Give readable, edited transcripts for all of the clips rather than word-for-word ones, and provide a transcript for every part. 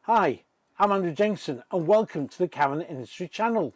Hi, I'm Andrew Jenkinson and welcome to the Caravan Industry channel.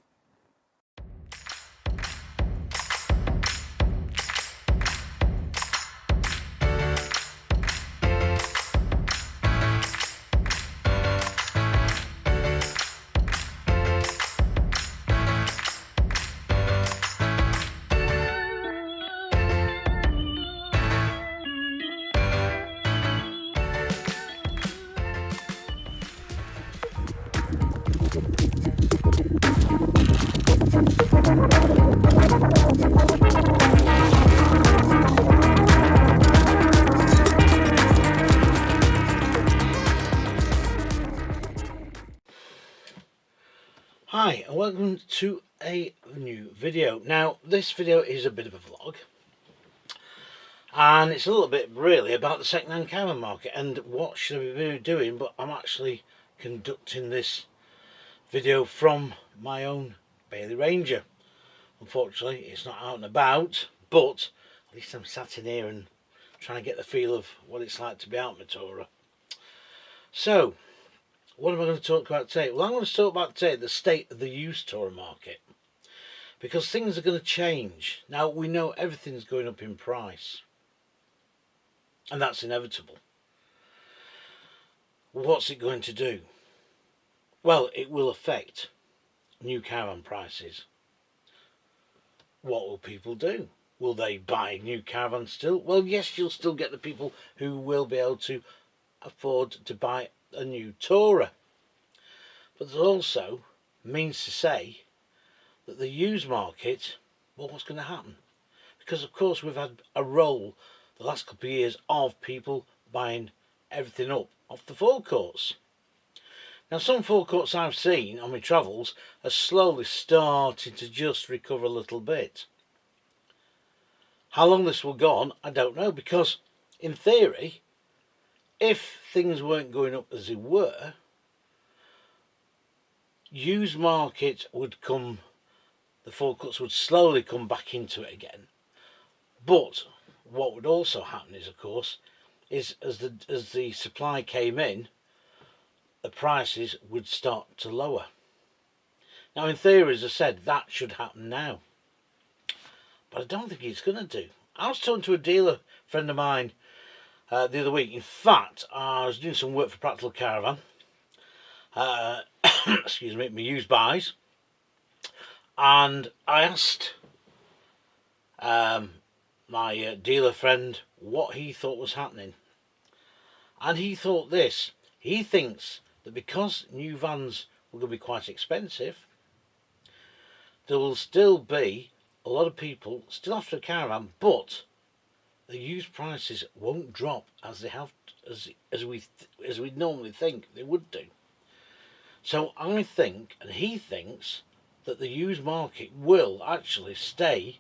Hi and welcome to a new video. Now this video is a bit of a vlog and it's a little bit really about the second-hand caravan market and what should I be doing, but I'm actually conducting this video from my own Bailey Ranger. Unfortunately it's not out and about, but at least I'm sat in here and trying to get the feel of what it's like to be out in my tourer. So what am I going to talk about today? Well, I'm going to talk about today the state of the used tourer market, because things are going to change. Now we know everything's going up in price and that's inevitable. What's it going to do? Well, it will affect new caravan prices. What will people do? Will they buy new caravans still? Well, yes, you'll still get the people who will be able to afford to buy a new tourer, but there's also means to say that the used market, well, what's going to happen? Because of course we've had a roll the last couple of years of people buying everything up off the forecourts. Now some forecourts I've seen on my travels are slowly starting to just recover a little bit. How long this will go on, I don't know, because in theory, if things weren't going up as they were, used market would come, the forecourts would slowly come back into it again. But what would also happen is, of course, is as the supply came in, the prices would start to lower. Now in theory, as I said, that should happen now, but I don't think it's going to do. I was talking to a dealer friend of mine the other week. In fact, I was doing some work for Practical Caravan, excuse me, my used buys, and I asked my dealer friend what he thought was happening, and he thought this. He thinks that because new vans were going to be quite expensive, there will still be a lot of people still after a caravan, but the used prices won't drop as they have as we normally think they would do. So I think, and he thinks, that the used market will actually stay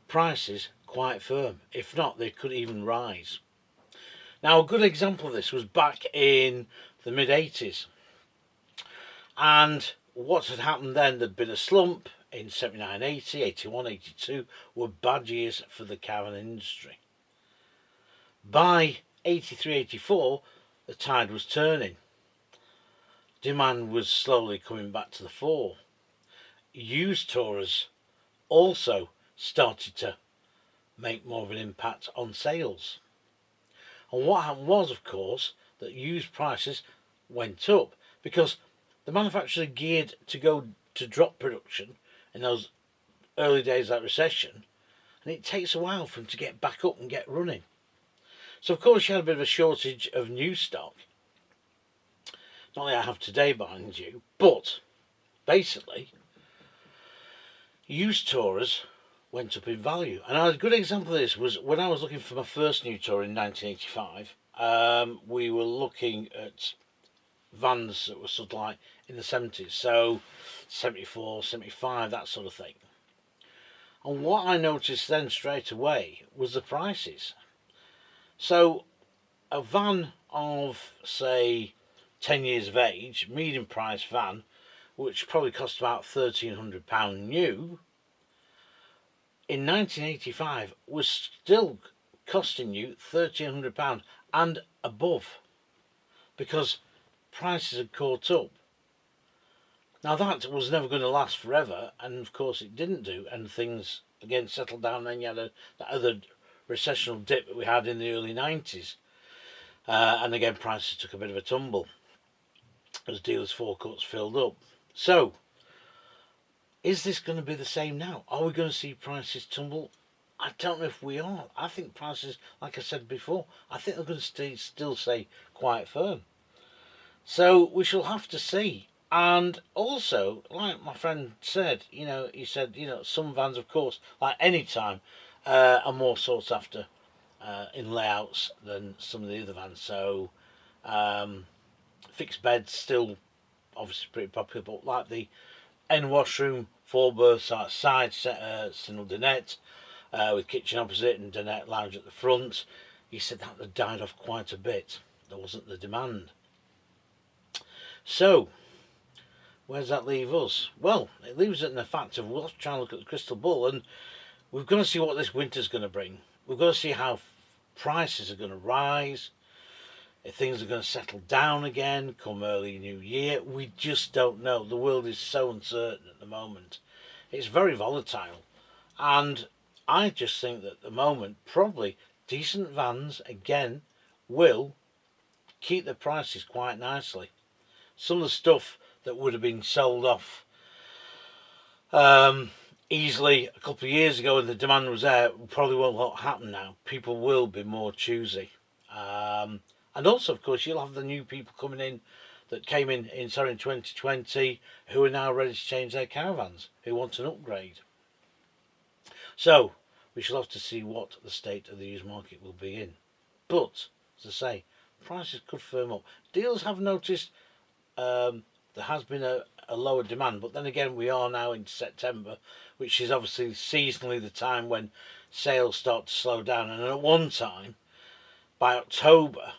prices quite firm. If not, they could even rise. Now a good example of this was back in the mid-80s, and what had happened then, there'd been a slump in 79, 80, 81, 82 were bad years for the caravan industry. By 83, 84 the tide was turning. Demand was slowly coming back to the fore. Used tourers also started to make more of an impact on sales. And what happened was, of course, that used prices went up because the manufacturers are geared to go to drop production in those early days of that recession, and it takes a while for them to get back up and get running. So of course you had a bit of a shortage of new stock, not like I have today behind you, but basically used tourers went up in value. And a good example of this was when I was looking for my first new tour in 1985. We were looking at vans that were sort of like in the 70s, so 74, 75, that sort of thing. And what I noticed then straight away was the prices. So a van of, say, 10 years of age, medium price van, which probably cost about £1,300 new, in 1985 was still costing you £1,300 and above, because prices had caught up. Now that was never going to last forever, and of course it didn't do, and things again settled down. And then you had that other recessional dip that we had in the early 90s, and again prices took a bit of a tumble as dealers' forecourts filled up. So, is this going to be the same now? Are we going to see prices tumble? I don't know if we are. I think prices, like I said before, I think they're going to still stay quite firm. So we shall have to see. And also, like my friend said, he said, some vans, of course, like any time, are more sought after in layouts than some of the other vans. So fixed beds still obviously pretty popular, but like the end washroom, 4 berths outside, single dinette, with kitchen opposite and dinette lounge at the front. He said that had died off quite a bit. There wasn't the demand. So, where does that leave us? Well, it leaves it in the fact of we'll have to try and look at the crystal ball, and we've got to see what this winter's going to bring. We've got to see how prices are going to rise, if things are going to settle down again come early new year. We just don't know. The world is so uncertain at the moment. It's very volatile, and I just think that at the moment probably decent vans again will keep the prices quite nicely. Some of the stuff that would have been sold off easily a couple of years ago and the demand was there probably won't happen now. People will be more choosy. And also, of course, you'll have the new people coming in that came in 2020 who are now ready to change their caravans, who want an upgrade. So, we shall have to see what the state of the used market will be in. But, as I say, prices could firm up. Dealers have noticed there has been a lower demand, but then again we are now into September, which is obviously seasonally the time when sales start to slow down, and at one time by October,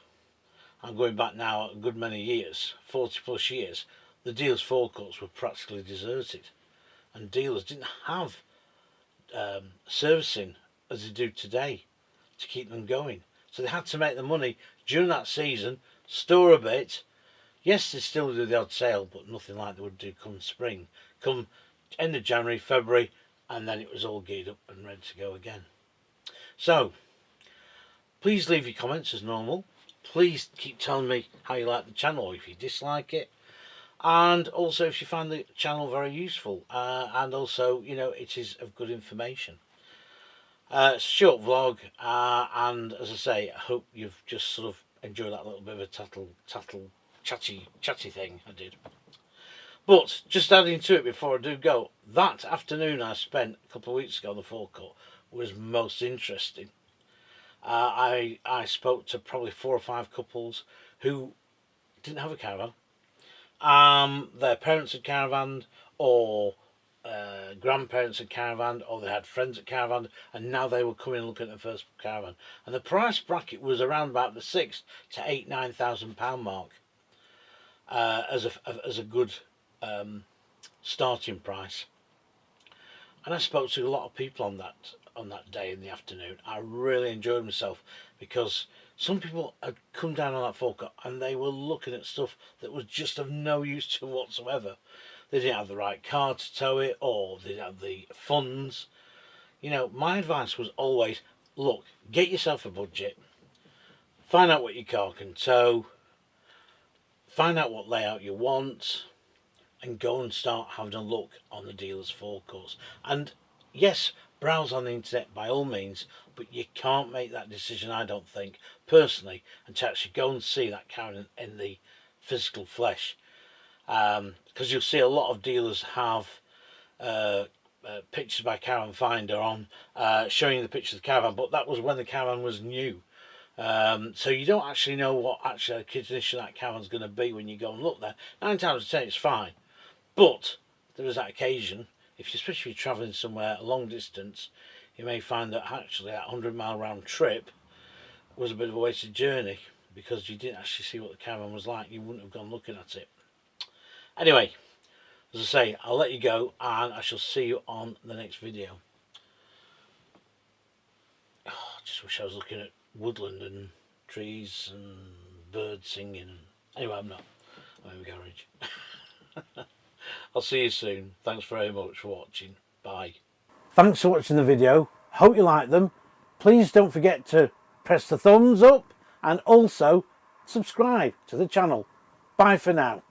I'm going back now a good many years, 40 plus years, the dealers' forecourts were practically deserted, and dealers didn't have servicing as they do today to keep them going, so they had to make the money during that season, store a bit. Yes, they still do the odd sale, but nothing like they would do come spring. Come end of January, February, and then it was all geared up and ready to go again. So, please leave your comments as normal. Please keep telling me how you like the channel or if you dislike it. And also if you find the channel very useful. And also, it is of good information. It's a short vlog, and as I say, I hope you've just sort of enjoyed that little bit of a chatty thing I did. But just adding to it before I do go, that afternoon I spent a couple of weeks ago on the forecourt was most interesting. I spoke to probably 4 or 5 couples who didn't have a caravan. Their parents had caravaned, or grandparents had caravaned, or they had friends at caravan, and now they were coming and looking at their first caravan. And the price bracket was around about the £6,000 to £9,000 mark as a good starting price. And I spoke to a lot of people on that day in the afternoon. I really enjoyed myself because some people had come down on that forecourt and they were looking at stuff that was just of no use to them whatsoever. They didn't have the right car to tow it, or they didn't have the funds. My advice was always, look, get yourself a budget, find out what your car can tow, find out what layout you want, and go and start having a look on the dealer's forecourts. And yes, browse on the internet by all means, but you can't make that decision, I don't think, personally, until actually go and see that caravan in the physical flesh. Because you'll see a lot of dealers have pictures by Caravan Finder on showing the picture of the caravan, but that was when the caravan was new. So you don't actually know what actually condition that caravan's going to be when you go and look there. 9 times out of 10 it's fine. But there is that occasion, especially if you're travelling somewhere a long distance, you may find that actually that 100-mile round trip was a bit of a wasted journey because you didn't actually see what the caravan was like. You wouldn't have gone looking at it. Anyway, as I say, I'll let you go and I shall see you on the next video. I just wish I was looking at woodland and trees and birds singing. Anyway, I'm not. home garage. I'll see you soon. Thanks very much for watching. Bye. Thanks for watching the video. Hope you like them. Please don't forget to press the thumbs up and also subscribe to the channel. Bye for now.